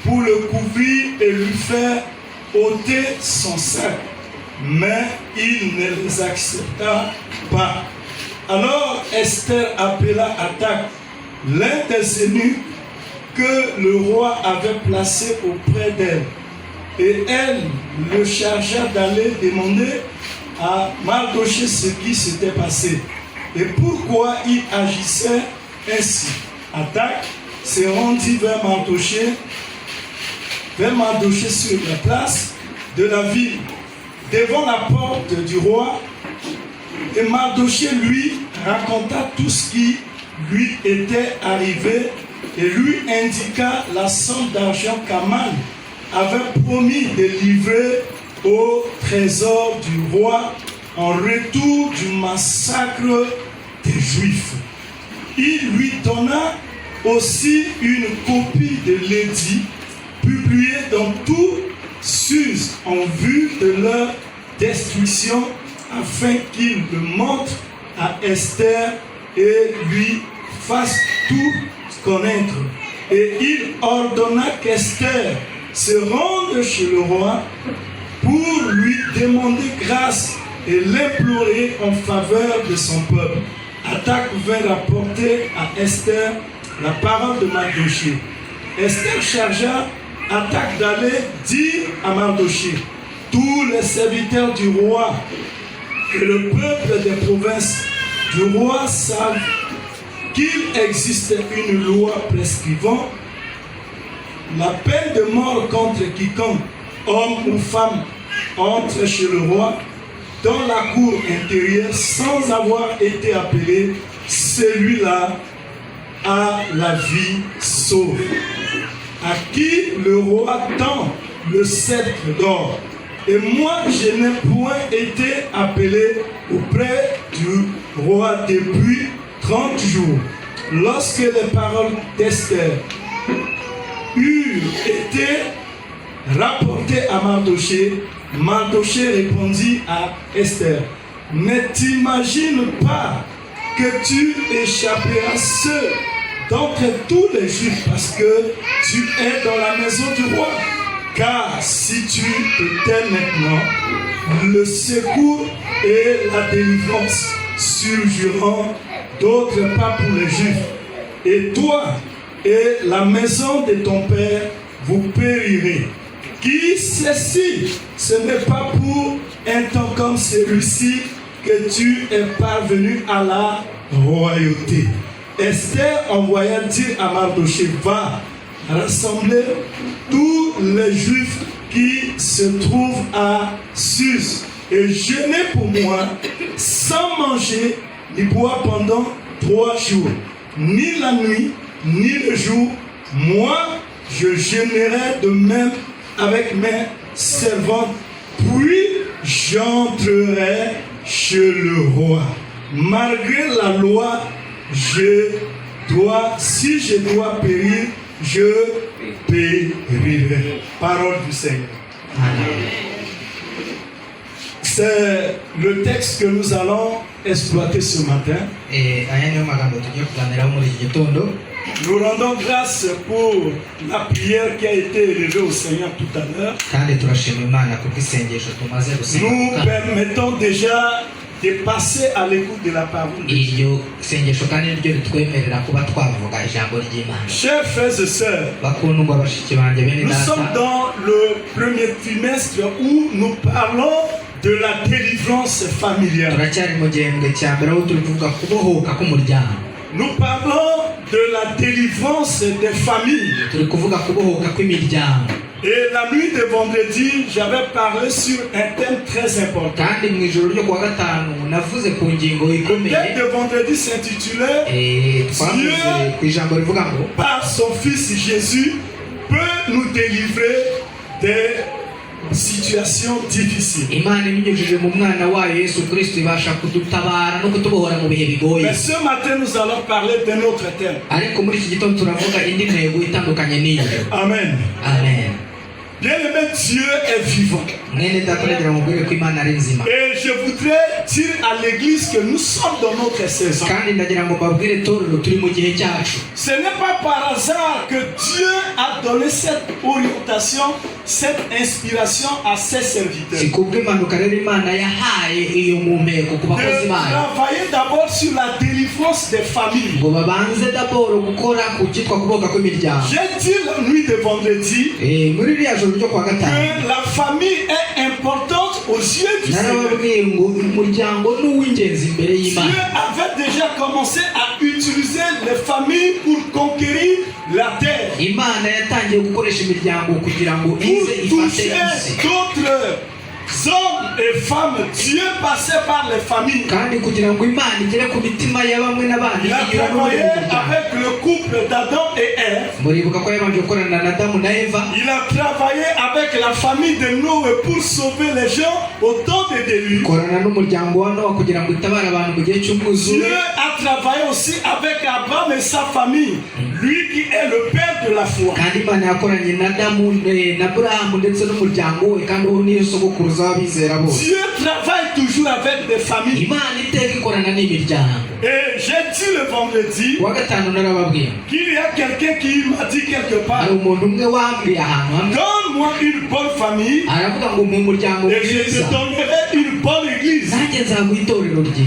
pour le couvrir et lui faire ôter son sac. Mais il ne les accepta pas. Alors Esther appela Hathach, l'un des eunuques que le roi avait placé auprès d'elle. Et elle le chargea d'aller demander à Mardochée ce qui s'était passé et pourquoi il agissait ainsi. Hathach se rendit vers Mardochée sur la place de la ville, devant la porte du roi, et Mardochée lui raconta tout ce qui lui était arrivé et lui indiqua la somme d'argent qu'Aman avait promis de livrer au trésor du roi en retour du massacre des Juifs. Il lui donna aussi une copie de l'édit publié dans tout Suse en vue de leur destruction, afin qu'il le montre à Esther et lui fasse tout connaître. Et il ordonna qu'Esther se rende chez le roi pour lui demander grâce et l'implorer en faveur de son peuple. Hathach vint rapporter à Esther la parole de Mardochée. Esther chargea Hathach d'aller dire à Mardochée: tous les serviteurs du roi et le peuple des provinces du roi savent qu'il existe une loi prescrivant la peine de mort contre quiconque, homme ou femme, entre chez le roi dans la cour intérieure sans avoir été appelé. Celui-là a la vie sauve. À qui le roi tend le sceptre d'or. Et moi, je n'ai point été appelé auprès du roi depuis 30 jours. Lorsque les paroles d'Esther eurent été rapportées à Mardochée, Mardochée répondit à Esther: ne t'imagine pas que tu échapperas seul d'entre tous les Juifs parce que tu es dans la maison du roi. Car si tu étais maintenant, le secours et la délivrance surgiront d'autre part pour les Juifs. Et toi et la maison de ton père, vous périrez. Qui sait si ce n'est pas pour un temps comme celui-ci que tu es parvenu à la royauté. Esther envoya dire à Mardochée: va rassembler tous les Juifs qui se trouvent à Suse et jeûner pour moi sans manger ni boire pendant 3 jours, ni la nuit ni le jour. Moi je jeûnerai de même avec mes servantes, puis j'entrerai chez le roi. Malgré la loi, si je dois périr, je périrai. Parole du Seigneur. C'est le texte que nous allons exploiter ce matin. Nous rendons grâce pour la prière qui a été élevée au Seigneur tout à l'heure. Nous permettons déjà de passer à l'écoute de la parole de Dieu. Chers frères et sœurs, nous sommes dans le premier trimestre où nous parlons de la délivrance familiale. Nous parlons de la délivrance des familles. Et la nuit de vendredi, j'avais parlé sur un thème très important. Le thème de vendredi s'intitulait Dieu, par son Fils Jésus, peut nous délivrer des situations difficiles. Mais ce matin, nous allons parler d'un autre thème. Amen. Amen. Bien-aimé, Dieu est vivant. Et je voudrais dire à l'église que nous sommes dans notre saison. Ce n'est pas par hasard que Dieu a donné cette orientation, cette inspiration à ses serviteurs. De travailler d'abord sur la délivrance des familles. J'ai dit la nuit de vendredi que la famille est importante aux yeux du Seigneur. Dieu avait déjà commencé à utiliser les familles pour conquérir la terre. Pour toucher d'autres hommes et femmes, Dieu passait par les familles. Il a travaillé avec le couple d'Adam et Ève. Il a travaillé avec la famille de Noé pour sauver les gens au temps des déluge. Dieu a travaillé aussi avec Abraham et sa famille, lui qui est le père de la foi. Dieu travaille toujours avec des familles. Et j'ai dit le vendredi qu'il y a quelqu'un qui m'a dit quelque part, donne-moi une bonne famille et je te donnerai une bonne église.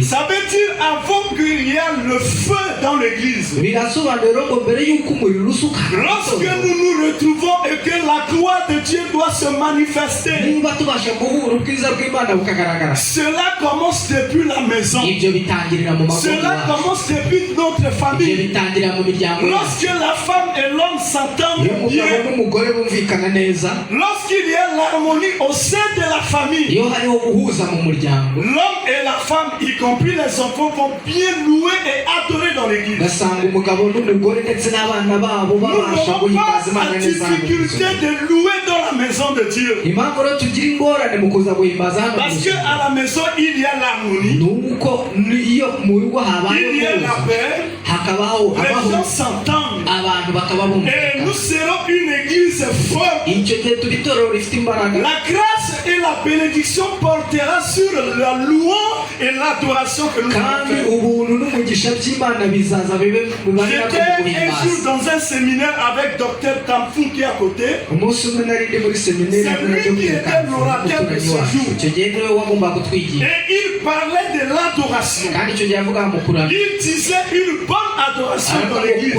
Ça veut dire avant qu'il y ait le feu dans l'église, lorsque nous nous retrouvons et que la gloire de Dieu doit se manifester, cela commence depuis la maison. Cela commence depuis notre famille. Lorsque la femme et l'homme s'entendent bien, lorsqu'il y a l'harmonie au sein de la famille, l'homme et la femme, y compris les enfants, vont bien louer et adorer dans l'église. Nous n'aurons pas la difficulté de louer dans la maison de Dieu. Parce qu'à la maison, il y a l'harmonie, il y a la paix, les gens s'entendent. Et nous serons une église forte. La grâce et la bénédiction portera sur la louange et l'adoration que nous allons faire. J'étais un jour dans un séminaire avec Dr Kamfou qui est à côté. C'est lui qui était l'orateur de ce jour. Et il parlait de l'adoration. Il disait une bonne adoration dans l'église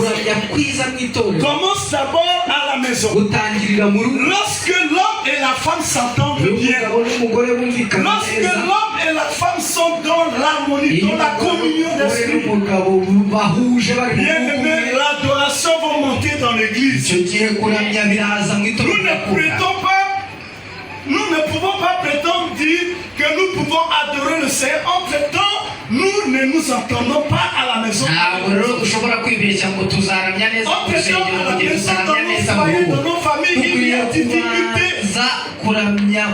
commence d'abord à la maison. Lorsque l'homme et la femme s'entendent bien, lorsque l'homme et la femme sont dans l'harmonie, dans la communion d'esprit, bien aimé, l'adoration va monter dans l'église. Nous ne pouvons pas prétendre dire que nous pouvons adorer le Seigneur. Entre-temps, nous ne nous entendons pas à la maison. Entre-temps, à la maison, dans nos foyers, dans nos familles, il y a difficulté.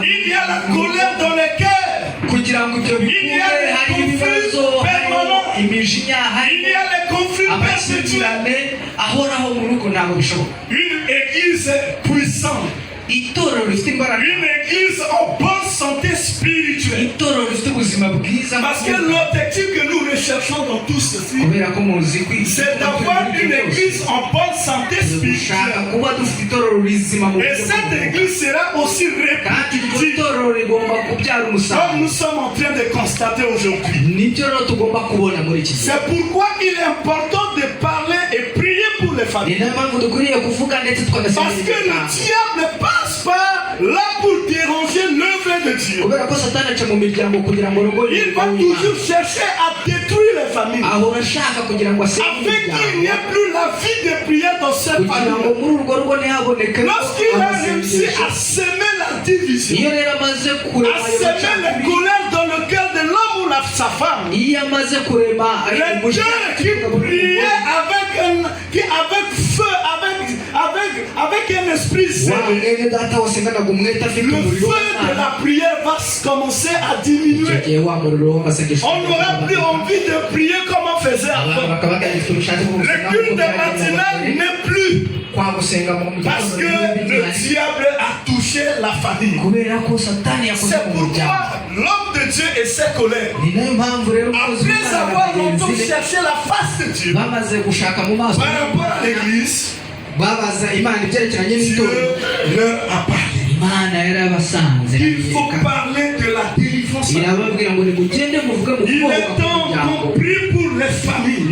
Il y a la colère dans les cœurs. Il y a les conflits permanents. Il y a les conflits perpétuels. Une église puissante, une église en bonne santé spirituelle. Parce que l'objectif que nous recherchons dans tout ceci, c'est d'avoir une église en bonne santé spirituelle. Et cette église sera aussi répétitive, comme nous sommes en train de constater aujourd'hui. C'est pourquoi il est important de parler et prier pour les familles. Parce que le diable passe pas là pour déranger l'œuvre de Dieu. Il va toujours chercher à détruire les familles, afin qu'il n'y ait plus la vie de prière dans cette famille. Lorsqu'il a réussi à semer la division, à semer les colères dans le cœur de l'homme ou sa femme, les deux qui priaient avec feu, avec un esprit zélé, le feu de la prière va commencer à diminuer. On n'aura plus envie de prier comme on faisait avant. Le culte matinal n'est plus, parce que le diable a touché touché la famille. C'est pourquoi l'homme de Dieu et ses collègues, après avoir longtemps cherché la face de Dieu par rapport à l'église, Dieu leur a parlé. Il faut parler de la délivrance. Il est temps qu'on prie pour les familles.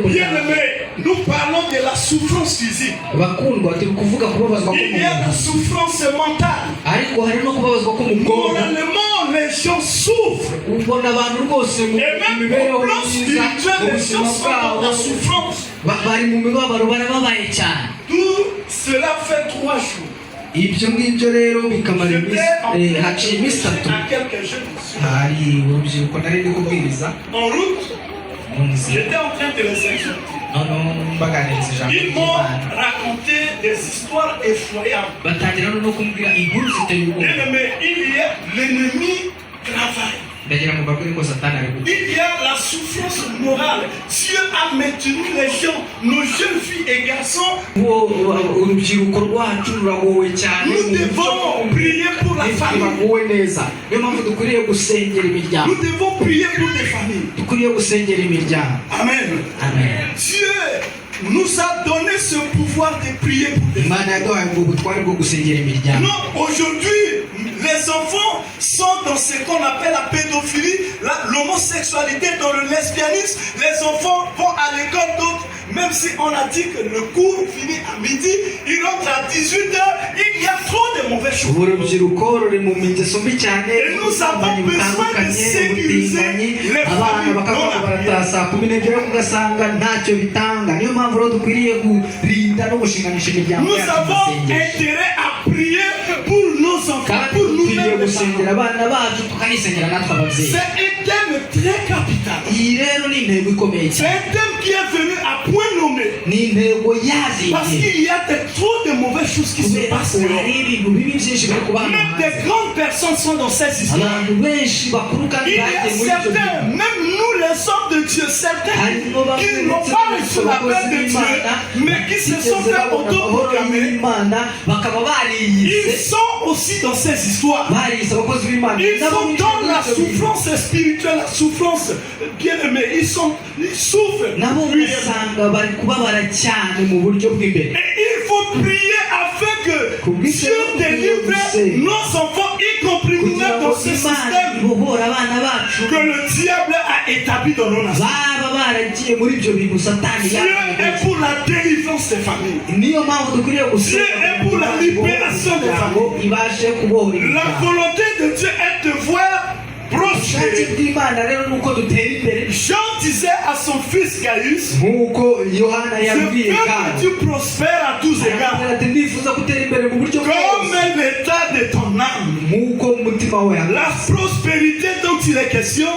Bien-aimés, nous parlons de la souffrance physique. Il y a la souffrance mentale. Moralement, les gens souffrent. Et même au plan spirituel, les gens sont dans la souffrance. Tout cela fait 3 jours. Ibyo ngibyo rero bikamara haciye iminsi 3 hari urubyiruko nari ndi kubwiriza j'étais en train de les exhorter. Ils m'ont raconté des histoires effroyables. Mais il y a l'ennemi travaille. Il y a la souffrance morale. Dieu a maintenu les gens, nos jeunes filles et garçons. Nous devons prier pour la famille. Nous devons prier pour les familles. Amen. Dieu nous a donné ce pouvoir de prier pour les familles. Non, aujourd'hui, les enfants sont dans ce qu'on appelle la pédophilie, l'homosexualité, dans le lesbianisme. Les enfants vont à l'école, d'autres, même si on a dit que le cours finit à midi, ils rentrent à 18h, il y a trop de mauvaises choses. Et nous avons besoin de sécuriser les familles Nous avons intérêt à prier pour nos enfants, pour nous-mêmes. C'est un thème très capital. C'est un thème qui est venu à point nommé. Parce qu'il y a trop de mauvaises choses qui se passent. Même des grandes personnes sont dans cette histoire. Il y a certains, même nous les hommes de Dieu, certains qui n'ont pas reçu l'appel de Dieu, mais qui se sont fait autoproclamer. Ils sont aussi dans ces histoires. Ils sont dans la souffrance spirituelle, la souffrance bien-aimée. Ils souffrent. Et il faut prier afin que Dieu délivre nos enfants, y compris nous-mêmes dans ce système que le diable a établi dans nos nations. Dieu est pour la délivrance des familles. Dieu est pour la libération des familles. La volonté de Dieu est de voir prospérer. Jean disait à son fils Gaius, je veux que tu prospères à tous égards, comme l'état de ton âme. La prospérité dont il est question,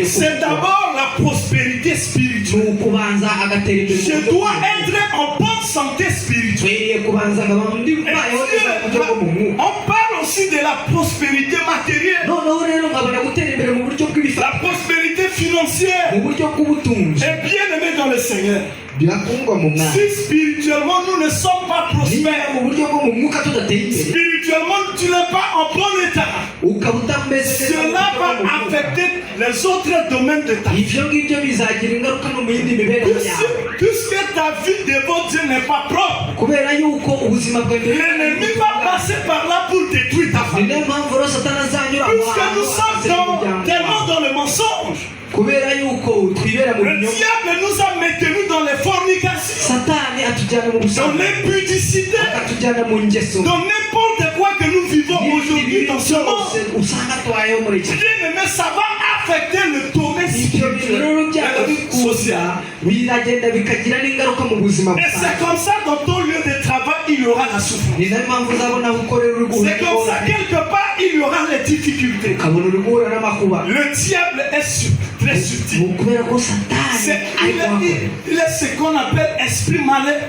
c'est d'abord la prospérité spirituelle. Je dois être en bonne santé spirituelle. On parle aussi de la prospérité matérielle, la prospérité financière. Et bien aimé dans le Seigneur, si spirituellement nous ne sommes pas prospères, spirituellement tu n'es pas en bon état, cela va affecter les autres domaines de ta vie. Puisque ta vie devant Dieu n'est pas propre, l'ennemi va passer par là pour détruire ta famille. Puisque nous sommes tellement dans le mensonge. Le diable nous a maintenus dans les fornications, dans l'impudicité, dans n'importe quoi que nous vivons aujourd'hui dans ce monde. Bien-aimé, ça va affecter le domaine spirituel et social. Et c'est comme ça dans ton lieu de travail, il y aura la souffrance. C'est comme ça, quelque part, il y aura les difficultés. Le diable est très subtil. Il est ce qu'on appelle esprit malin.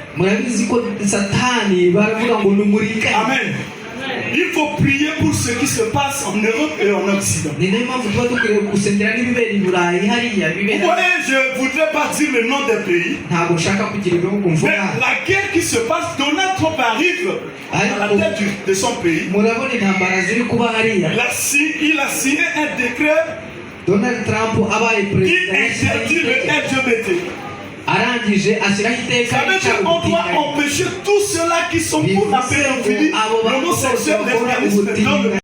Amen. Il faut prier pour ce qui se passe en Europe et en Occident. Vous voyez, je ne voudrais pas dire le nom des pays. Mais la guerre qui se passe, Donald Trump Trump arrive à la tête de son pays, murabona intambara ziri kuba hariya il a signé un décret Donald Trump abaye qui perezida interdit le LGBT. arangije ashyiraho iteka Ça veut dire qu'on doit empêcher tous ceux-là qui sont pour la pédophilie, l'homosexuel, lesbianisme,